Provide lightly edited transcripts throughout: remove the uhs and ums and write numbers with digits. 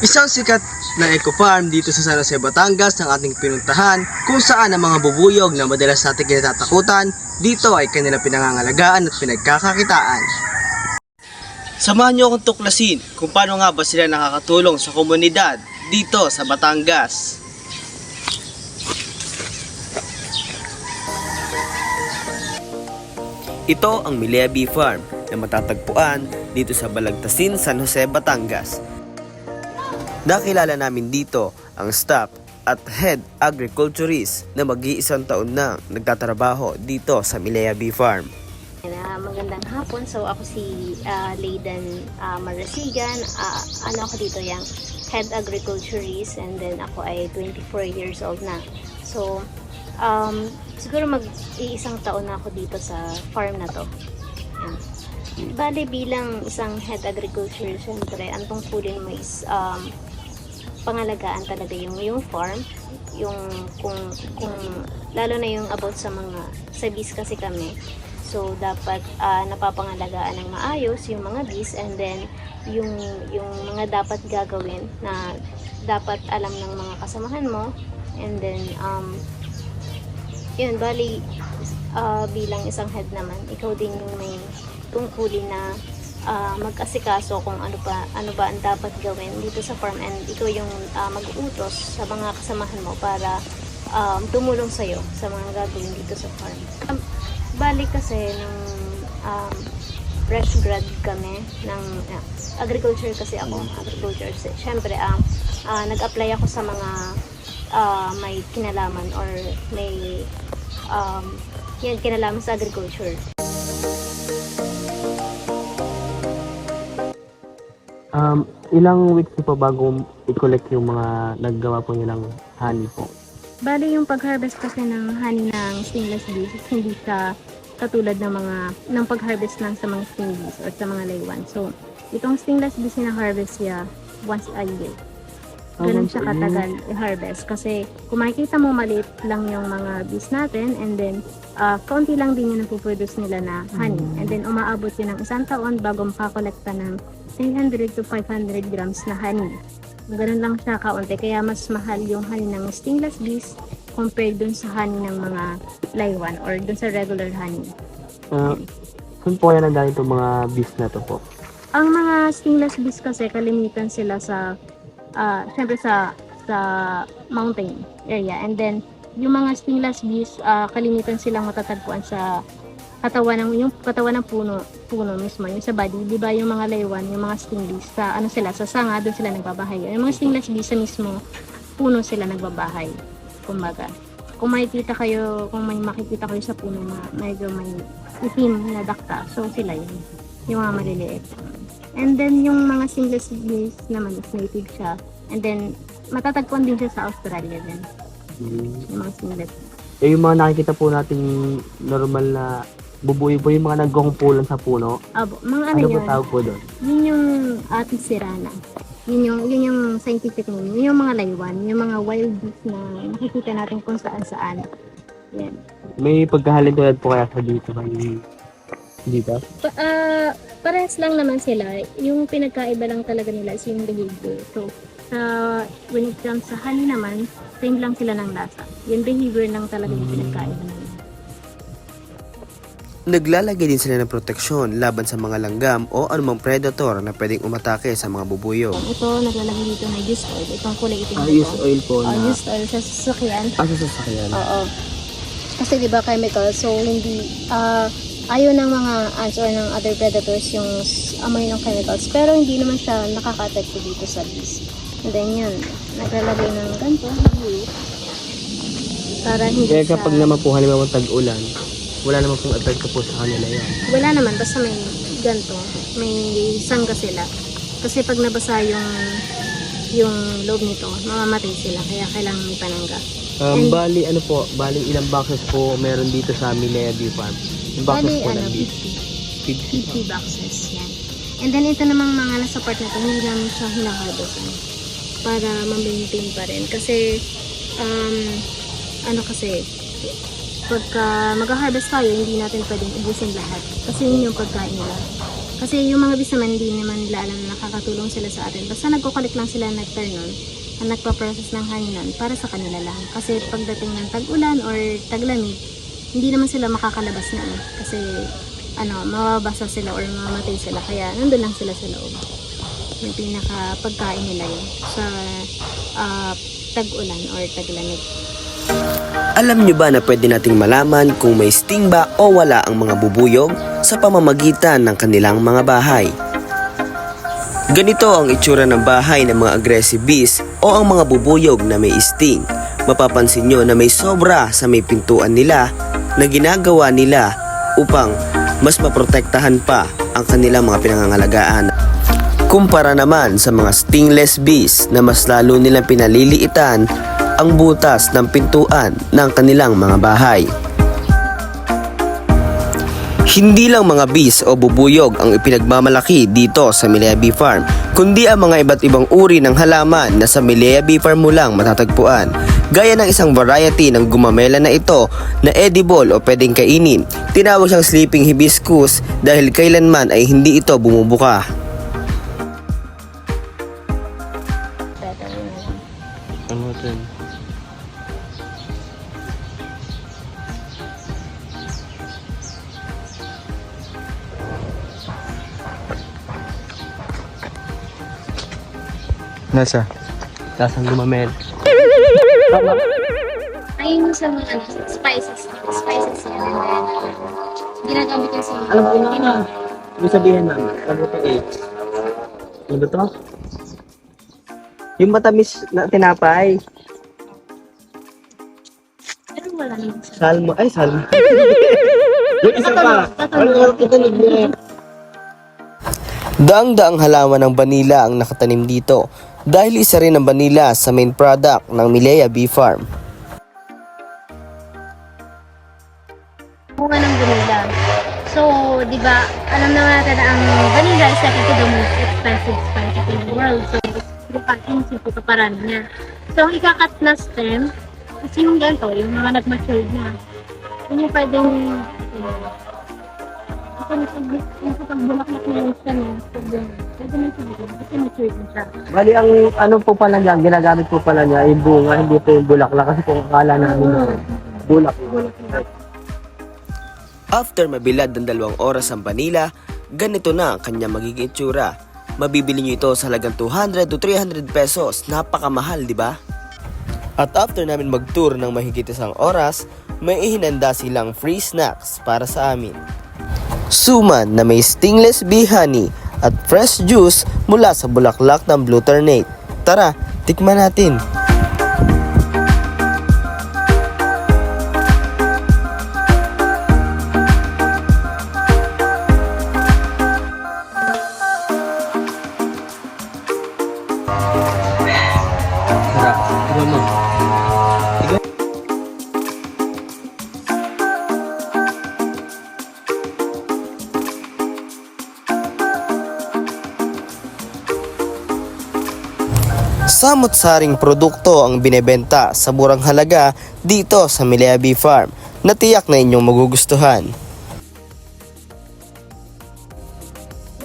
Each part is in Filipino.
Isang sikat na eco farm dito sa San Jose, Batangas ng ating pinuntahan, kung saan ang mga bubuyog na madalas natin kinatatakutan dito ay kanilang pinangangalagaan at pinagkakakitaan. Samahan niyo akong tuklasin kung paano nga ba sila nakakatulong sa komunidad dito sa Batangas. Ito ang Milea Bee Farm na matatagpuan dito sa Balagtasin, San Jose, Batangas. Nakilala namin dito ang staff at head agriculturist na mag-iisang taon na nagtatrabaho dito sa Milea Bee Farm. Magandang hapon. So ako si Leyden Marasigan. Ako dito yung head agriculturist, and then ako ay 24 years old na. So siguro mag-iisang taon na ako dito sa farm na to. Yan. Bale, bilang isang head agriculturist, syempre ang tungkulin mo is pangalagaan talaga yung farm, yung kung lalo na yung about sa mga bees kasi kami. So dapat napapangalagaan ng maayos yung mga bees, and then yung mga dapat gagawin na dapat alam ng mga kasamahan mo, and then yun, bali bilang isang head naman, ikaw din yung may tungkulin na mag-asikaso kung ano ba ang dapat gawin dito sa farm, and ikaw yung mag-uutos sa mga kasamahan mo para tumulong sa'yo sa mga gagawin dito sa farm. Bali kasi nung fresh grad kami ng agriculture, kasi ako agriculture, syempre nag-apply ako sa mga may kinalaman or may kinalaman sa agriculture. Ilang weeks po bago i-collect yung mga naggawa po nilang honey po? Bali, yung pag-harvest kasi ng honey ng stingless bees, hindi siya katulad ng pag-harvest ng sa mga sting bees or sa mga laywan. So, itong stingless bees na harvest siya once a year. Ganun siya katagal i-harvest. Kasi kung makikita mo, maliit lang yung mga bees natin, and then kaunti lang din yung napuproduce nila na honey. And then umaabot yun ng isang taon bago makakolekta ng 300 to 500 grams na honey. Ganun lang siya kaunti. Kaya mas mahal yung honey ng stingless bees compared dun sa honey ng mga laywan or dun sa regular honey. Saan po kaya nandang itong mga bees na to po? Ang mga stingless bees kasi kalimitan sila sa syempre sa mountain area, and then yung mga stingless bees kalimitan silang matatagpuan sa katawan ng puno mismo, yung sa body. Di ba yung mga laywan, yung mga sting bees sa sa sanga, doon sila nagbabahay. Yung mga stingless bees sa mismo puno sila nagbabahay. Kumbaga, kung may makikita kayo sa puno na medyo may itim na dakta, so sila yun, yung mga maliliit. And then yung mga stingless bees naman is native siya, and then matatagpuan din siya sa Australia din. Yung mga stingless. Yung mga nakikita po nating normal na bubuhay po, yung mga nagkukumpulan sa puno. Mga ano yun? po tawag po doon? Yun yung Sirana. Yun yung scientific name. Yun yung mga laywan, yung mga wild bees na nakikita natin kung saan. Yan. May pagkahalin tulad po kaya sa dito? Dito? Parehas lang naman sila. Yung pinagkaiba lang talaga nila is yung behavior. So, when it comes sa honey naman, same lang sila ng lasa. Yung behavior lang talaga yung pinagkaiba nila. Naglalagay din sila ng proteksyon laban sa mga langgam o anumang predator na pwedeng umatake sa mga bubuyog. Ito, naglalagay dito na used oil. Itong kulay itim dito. Used oil po na? Used oil sa sasakyan. Sa sasakyan? Oo. Kasi di ba chemical, so hindi ayaw ng mga ants or ng other predators yung amoy ng chemicals, pero hindi naman siya nakaka-apekto dito sa bees. And then yun, naglalagay ng ganito, para hindi Kaya kapag naman po halimbawa tag-ulan, wala naman pong epekto po sa kanila yan? Wala naman, basta may ganito, may sangga sila. Kasi pag nabasa yung loob nito, mamamatay sila, kaya kailangan may panangga. Bali ilang boxes po meron dito sa Milea Bee Farm? Yung boxes po ng bees? 50 boxes, yan. And then ito namang mga nasa part na ito, hindi namin siya hinaharvest para ma-maintain pa rin. Kasi, pagka mag-harvest tayo, hindi natin pwedeng ubusin lahat. Kasi yun yung pagkain nila. Kasi yung mga bees naman, hindi naman nila alam na nakakatulong sila sa atin. Basta nagkukulik lang sila ng nectar nun, ang nagpa-process ng honey nun, para sa kanila lang. Kasi pagdating ng tag-ulan or taglamig, hindi naman sila makakalabas na kasi mababasa sila or mamamatay sila. Kaya nandun lang sila sa loob. Yung pinaka pagkain nila yun sa tag-ulan or taglamig. Alam nyo ba na pwede nating malaman kung may sting ba o wala ang mga bubuyog sa pamamagitan ng kanilang mga bahay? Ganito ang itsura ng bahay ng mga aggressive bees o ang mga bubuyog na may sting. Mapapansin nyo na may sobra sa may pintuan nila na ginagawa nila upang mas maprotektahan pa ang kanilang mga pinangangalagaan. Kumpara naman sa mga stingless bees na mas lalo nilang pinaliliitan ang butas ng pintuan ng kanilang mga bahay. Hindi lang mga bees o bubuyog ang ipinagmamalaki dito sa Milea Bee Farm, kundi ang mga iba't ibang uri ng halaman na sa Milea Bee Farm mo lang matatagpuan. Gaya ng isang variety ng gumamela na ito na edible o pwedeng kainin. Tinawag siyang sleeping hibiscus dahil kailanman ay hindi ito bumubuka. Ano ito? Nasa? Lasang gumamel. Ayun sa mga spices yan. And then, ginagamit yung sa mga... Alam ko na. Ibig sabihin na. Ano ito eh? Ano to? Yung matamis na tinapay. Pero wala naman sa... Salmo. Ay, salmo. Yung isa pa. Ano ito niya? Daang-daang halaman ng vanilla ang nakatanim dito dahil isa rin ang vanilla sa main product ng Milea Bee Farm. Bunga ng vanilla. So, di ba, alam naman natin na ang vanilla is second to the most expensive spice in the world. So, yung paparami niya. So, ang ikakat na stem, kasi yung ganito, yung mga nag-matured na, yun yung pwedeng, yung pagbulaklak na yung stem, pwede na siguro, kasi matured na siya. Bali, ang ano po pala niya, ginagamit po pala niya, yung bunga, hindi po yung bulaklak. Kasi kung akala namin na bulaklak. After mabilad ng 2 oras ang vanilla, ganito na ang kanya magiging itsura. Mabibili nyo ito sa halagang 200 to 300 pesos. Napakamahal, di ba? At after namin mag-tour ng mahigit 1 oras, may ihinanda silang free snacks para sa amin. Suman na may stingless bee honey at fresh juice mula sa bulaklak ng blue ternate. Tara, tikman natin. Sarap. Tignan mo. Samot-saring produkto ang binebenta sa murang halaga dito sa Milea Bee Farm na tiyak na inyong magugustuhan.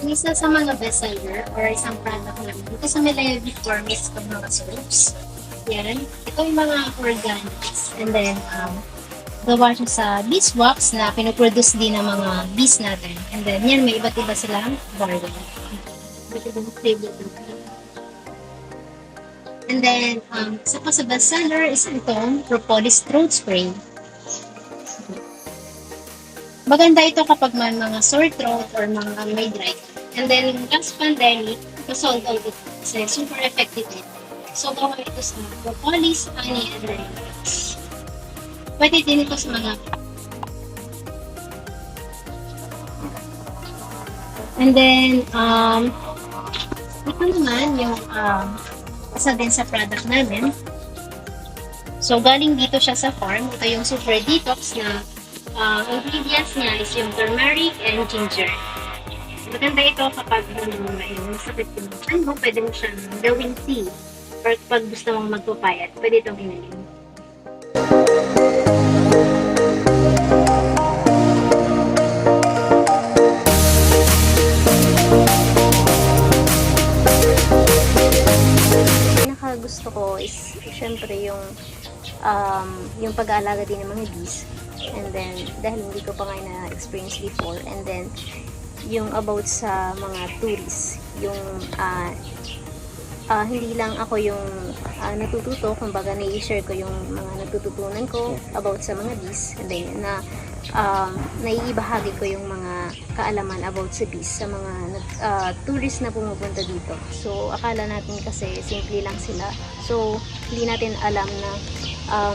Isa sa mga bestseller or isang product naman dito sa Milea Bee Farm is itong mga soaps. Yan. Ito yung mga organics. And then, gawa siya sa beeswax na pinoproduce din ng mga bees natin. And then, yan, may iba't iba silang variety. Iba't ibang flavor. And then, isa pa sa bestseller is itong Propolis Throat Spray. Maganda ito kapag may mga sore throat or mga may dry. And then, last pandemic, sold out ito. Kasi super effective ito. So, gawa ito sa propolis, honey, and lemons. Pwede din ito sa mga... And then, ito naman yung isa din sa product namin. So, galing dito siya sa farm. Ito yung super detox na ingredients niya is yung turmeric and ginger. Maganda ito kapag may sakit yung tiyan mo, pwede mo siyang gawing tea. Or pag gusto mong magpapayat, pwede itong inayin. gusto ko is syempre yung pag-aalaga din ng mga bees. And then, dahil hindi ko pa nga na-experience before. And then, yung about sa mga tourists, yung hindi lang ako yung natututo, kumbaga na-share ko yung mga natututunan ko about sa mga bees. And then, naiibahagi ko yung mga kaalaman about sa bees sa mga tourists na pumupunta dito. So, akala natin kasi simple lang sila. So, hindi natin alam na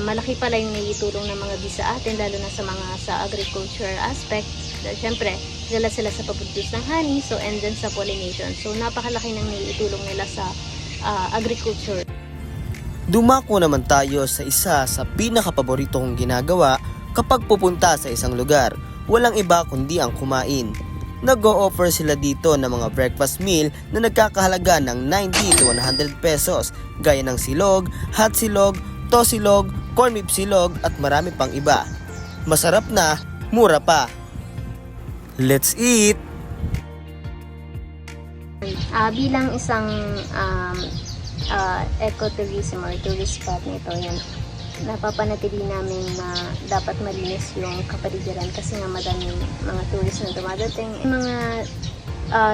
malaki pala yung naiitulong ng mga bees sa atin, lalo na sa agriculture aspect. Siyempre, dala sila sa pag-produce ng honey, so and then sa pollination. So, napakalaki ng naiitulong nila sa agriculture. Dumako naman tayo sa isa sa pinakapaborito kong ginagawa kapag pupunta sa isang lugar. Walang iba kundi ang kumain. Nag-o-offer sila dito ng mga breakfast meal na nagkakahalaga ng 90 to 100 pesos, gaya ng silog, hot silog, tosilog, corn beef silog at marami pang iba. Masarap na, mura pa. Let's eat! Bilang isang ecotourism or tourist spot nito, yan, napapanatili namin na dapat malinis yung kapaligiran kasi nga madaming mga tourist na dumadating. Mga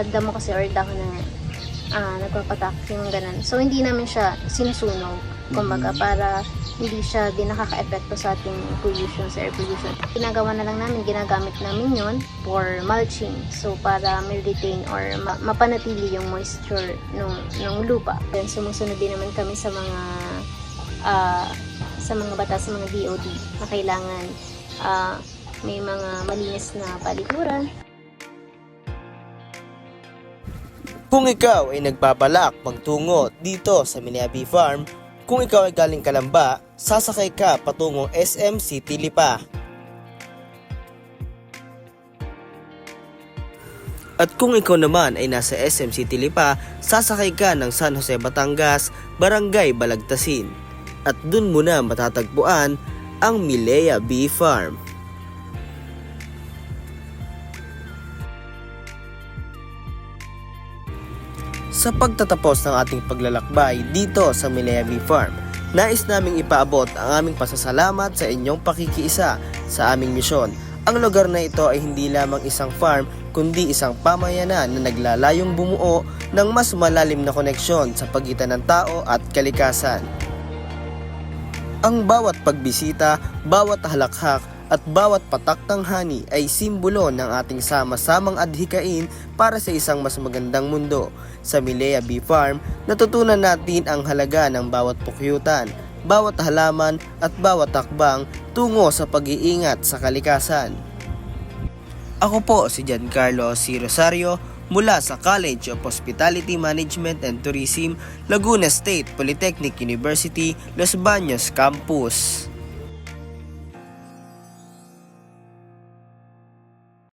damo kasi or dahon na nagpapatak yung ganun. So, hindi namin siya sinusunog, kumbaga, para hindi siya din nakaka-epekto sa ating pollution, sa air pollution. Ginagawa na lang namin, ginagamit namin yon for mulching. So, para ma-retain or mapanatili yung moisture ng lupa. Then, sumusunod din naman kami sa mga batas, sa mga DOD na kailangan may mga malinis na palikuran. Kung ikaw ay nagbabalak magtungo dito sa Milea Bee Farm, kung ikaw ay galing Calamba, sasakay ka patungong SM City Lipa. At kung ikaw naman ay nasa SM City Lipa, sasakay ka ng San Jose, Batangas, Barangay Balagtasin. At dun mo na matatagpuan ang Milea Bee Farm. Sa pagtatapos ng ating paglalakbay dito sa Milea Bee Farm, nais naming ipaabot ang aming pasasalamat sa inyong pakikiisa sa aming misyon. Ang lugar na ito ay hindi lamang isang farm, kundi isang pamayanan na naglalayong bumuo ng mas malalim na koneksyon sa pagitan ng tao at kalikasan. Ang bawat pagbisita, bawat halakhak at bawat patak ng honey ay simbolo ng ating sama-samang adhikain para sa isang mas magandang mundo. Sa Milea Bee Farm, natutunan natin ang halaga ng bawat pukyutan, bawat halaman at bawat takbang tungo sa pag-iingat sa kalikasan. Ako po si Giancarlo C. Rosario mula sa College of Hospitality Management and Tourism, Laguna State Polytechnic University, Los Baños Campus.